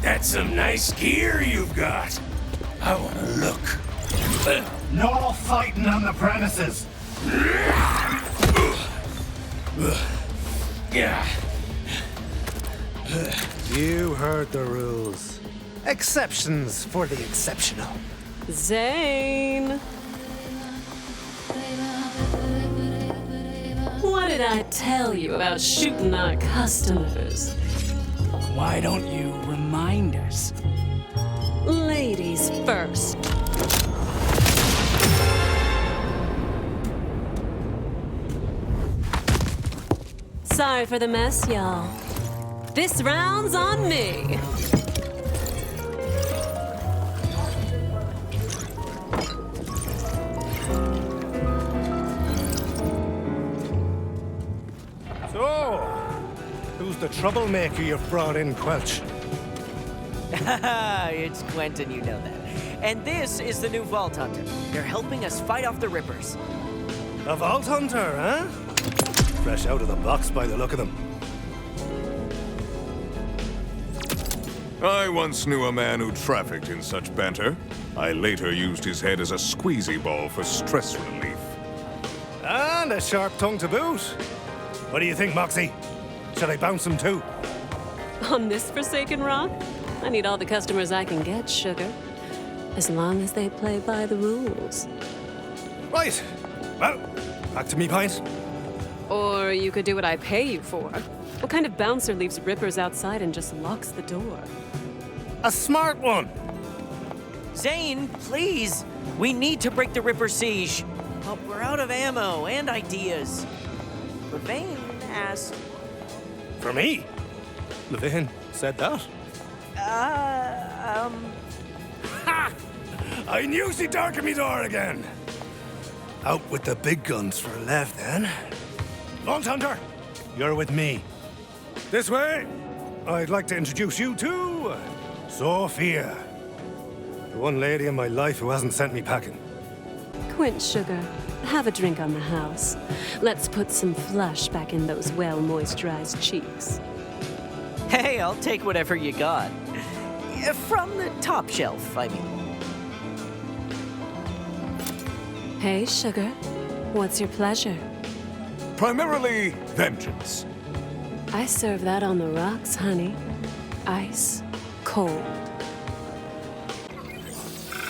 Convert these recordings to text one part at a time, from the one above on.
That's some nice gear you've got. I wanna look. No fighting on the premises. Yeah. You heard the rules. Exceptions for the exceptional. Zane! What did I tell you about shooting our customers? Why don't you remind us? Ladies first. Sorry for the mess, y'all. This round's on me. So, who's the troublemaker you've brought in, Quelch? It's Quentin, you know that. And this is the new Vault Hunter. They're helping us fight off the Rippers. A Vault Hunter, huh? Fresh out of the box by the look of them. I once knew a man who trafficked in such banter. I later used his head as a squeezy ball for stress relief. And a sharp tongue to boot. What do you think, Moxxi? Should I bounce him too? On this forsaken rock, I need all the customers I can get, sugar. As long as they play by the rules. Right. Well, back to me pint. Or you could do what I pay you for. What kind of bouncer leaves Rippers outside and just locks the door? A smart one. Zane, please! We need to break the Ripper siege. But we're out of ammo and ideas. Levain asked... For me? Levain said that? Ha! I knew she'd darken me door again. Out with the big guns for a laugh, then. Vault Hunter, you're with me. This way. I'd like to introduce you to Sophia. The one lady in my life who hasn't sent me packing. Quint, sugar. Have a drink on the house. Let's put some flush back in those well-moisturized cheeks. Hey, I'll take whatever you got. From the top shelf, I mean. Hey, sugar. What's your pleasure? Primarily, vengeance. I serve that on the rocks, honey. Ice, cold.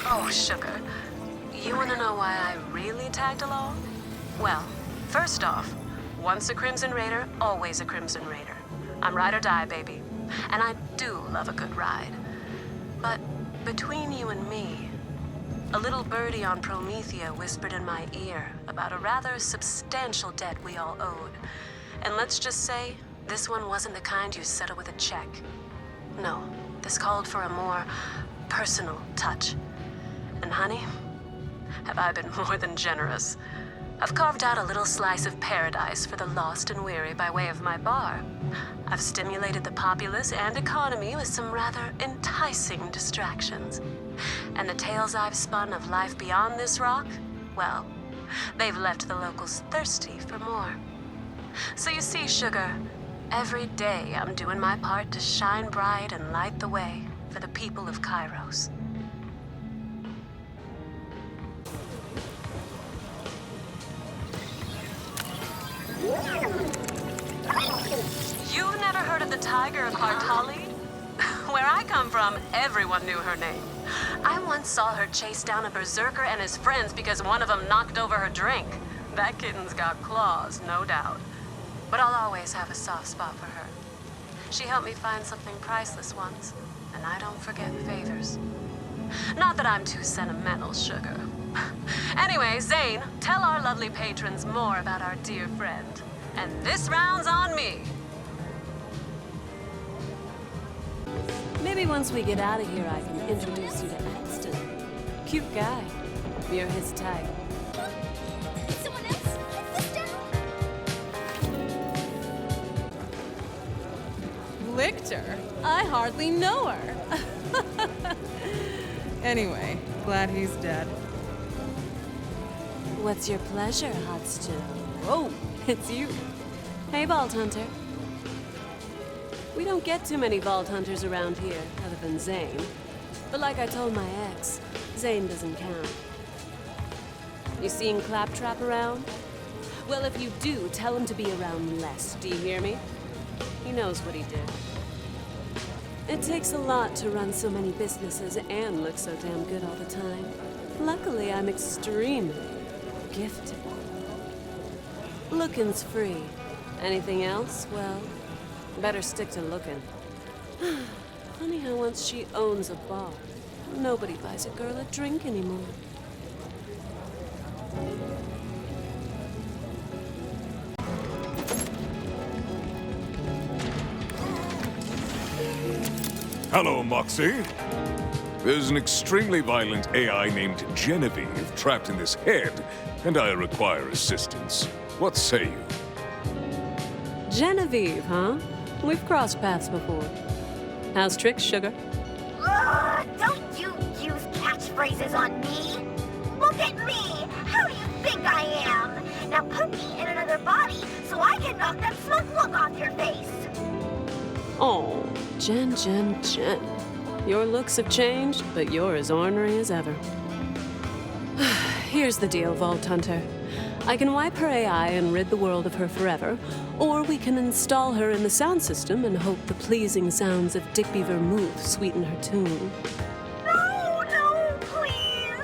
Oh, sugar. You want to know why I really tagged along? Well, first off, once a Crimson Raider, always a Crimson Raider. I'm ride or die, baby. And I do love a good ride. But between you and me, a little birdie on Promethea whispered in my ear about a rather substantial debt we all owed. And let's just say, this one wasn't the kind you settle with a check. No, this called for a more personal touch. And honey, have I been more than generous? I've carved out a little slice of paradise for the lost and weary by way of my bar. I've stimulated the populace and economy with some rather enticing distractions. And the tales I've spun of life beyond this rock, well, they've left the locals thirsty for more. So you see, sugar, every day I'm doing my part to shine bright and light the way for the people of Kairos. You've never heard of the Tiger of Hartali? Where I come from, everyone knew her name. I once saw her chase down a berserker and his friends because one of them knocked over her drink. That kitten's got claws, no doubt. But I'll always have a soft spot for her. She helped me find something priceless once, and I don't forget favors. Not that I'm too sentimental, sugar. Anyway, Zane, tell our lovely patrons more about our dear friend. And this round's on me. Maybe once we get out of here, I can introduce you to Axton. Cute guy. You're his type. Did someone else put this down? Licked her? I hardly know her. Anyway, glad he's dead. What's your pleasure, Hot Stew? Whoa, it's you. Hey, Vault Hunter. We don't get too many vault hunters around here, other than Zane. But like I told my ex, Zane doesn't count. You seen Claptrap around? Well, if you do, tell him to be around less. Do you hear me? He knows what he did. It takes a lot to run so many businesses and look so damn good all the time. Luckily, I'm extremely gifted. Looking's free. Anything else? Well, better stick to looking. Funny how once she owns a bar, nobody buys a girl a drink anymore. Hello, Moxxi. There's an extremely violent AI named Genevieve trapped in this head, and I require assistance. What say you? Genevieve, huh? We've crossed paths before. How's tricks, sugar? Don't you use catchphrases on me. Look at me. How do you think I am? Now put me in another body so I can knock that smug look off your face. Oh, Jen. Your looks have changed, but you're as ornery as ever. Here's the deal, Vault Hunter. I can wipe her AI and rid the world of her forever, or we can install her in the sound system and hope the pleasing sounds of Digby Vermouth sweeten her tune. No, please.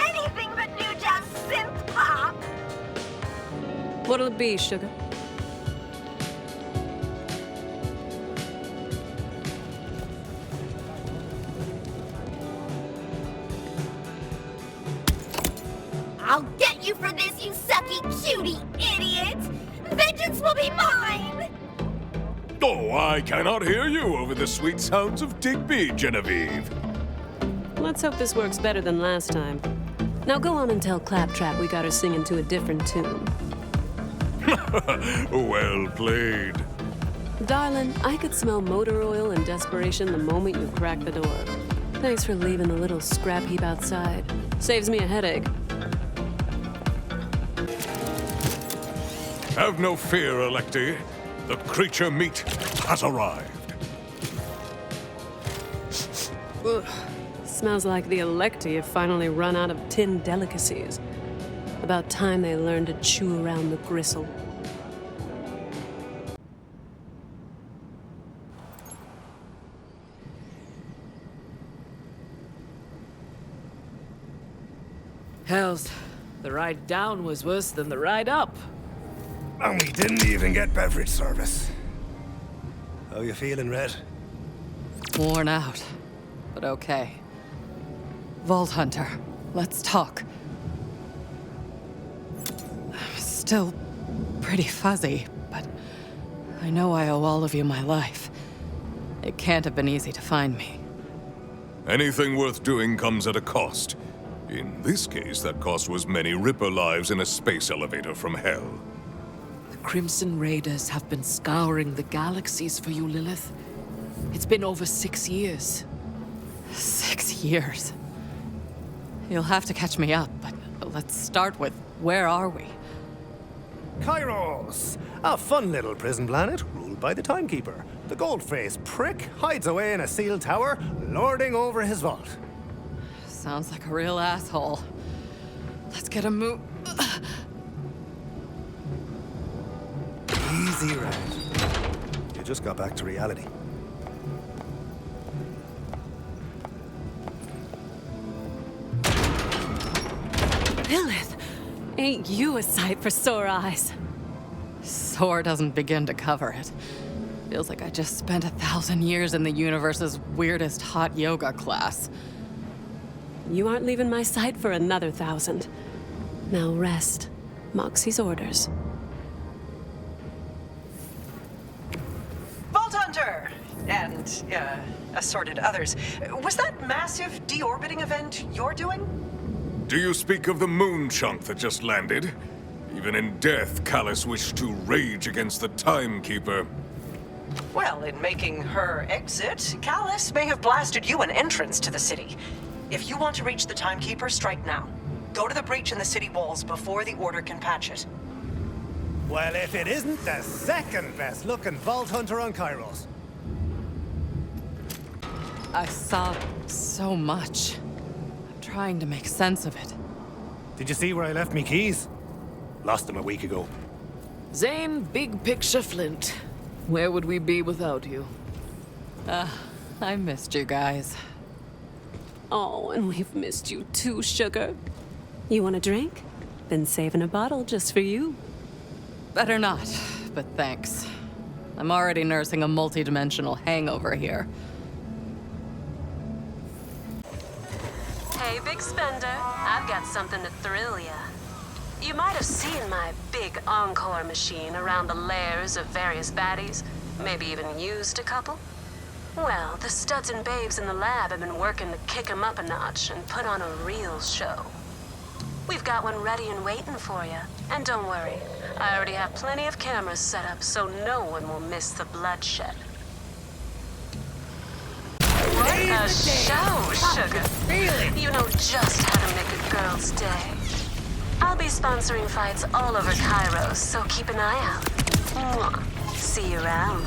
Anything but new jazz synth pop. What'll it be, sugar? I'll get you for this, you sucky cutie idiot! Vengeance will be mine! Oh, I cannot hear you over the sweet sounds of Digby, Genevieve. Let's hope this works better than last time. Now go on and tell Claptrap we got her singing to a different tune. Well played. Darling, I could smell motor oil and desperation the moment you crack the door. Thanks for leaving the little scrap heap outside. Saves me a headache. Have no fear, Electi. The creature meat has arrived. Ugh. Smells like the Electi have finally run out of tin delicacies. About time they learned to chew around the gristle. Hells, the ride down was worse than the ride up. And we didn't even get beverage service. How you feeling, Red? Worn out, but okay. Vault Hunter, let's talk. I'm still pretty fuzzy, but I know I owe all of you my life. It can't have been easy to find me. Anything worth doing comes at a cost. In this case, that cost was many Ripper lives in a space elevator from hell. The Crimson Raiders have been scouring the galaxies for you, Lilith. It's been over 6 years. 6 years? You'll have to catch me up, but let's start with, where are we? Kairos! A fun little prison planet ruled by the Timekeeper. The gold-faced prick hides away in a sealed tower, lording over his vault. Sounds like a real asshole. Let's get a move. Easy, Red. You just got back to reality. Lilith, ain't you a sight for sore eyes? Sore doesn't begin to cover it. Feels like I just spent 1,000 years in the universe's weirdest hot yoga class. You aren't leaving my sight for another 1,000. Now rest. Moxxi's orders. Vault Hunter! And, assorted others. Was that massive deorbiting event you're doing? Do you speak of the moon chunk that just landed? Even in death, Callus wished to rage against the Timekeeper. Well, in making her exit, Callus may have blasted you an entrance to the city. If you want to reach the Timekeeper, strike now. Go to the breach in the city walls before the Order can patch it. Well, if it isn't the second best looking Vault Hunter on Kairos. I saw so much. I'm trying to make sense of it. Did you see where I left me keys? Lost them a week ago. Zane, big picture Flint. Where would we be without you? I missed you guys. Oh, and we've missed you too, sugar. You want a drink? Been saving a bottle just for you. Better not, but thanks. I'm already nursing a multi-dimensional hangover here. Hey, big spender. I've got something to thrill ya. You might have seen my big encore machine around the lairs of various baddies, maybe even used a couple. Well, the studs and babes in the lab have been working to kick 'em up a notch and put on a real show. We've got one ready and waiting for you. And don't worry, I already have plenty of cameras set up so no one will miss the bloodshed. What a show, sugar. You know just how to make a girl's day. I'll be sponsoring fights all over Cairo, so keep an eye out. Mwah. See you around.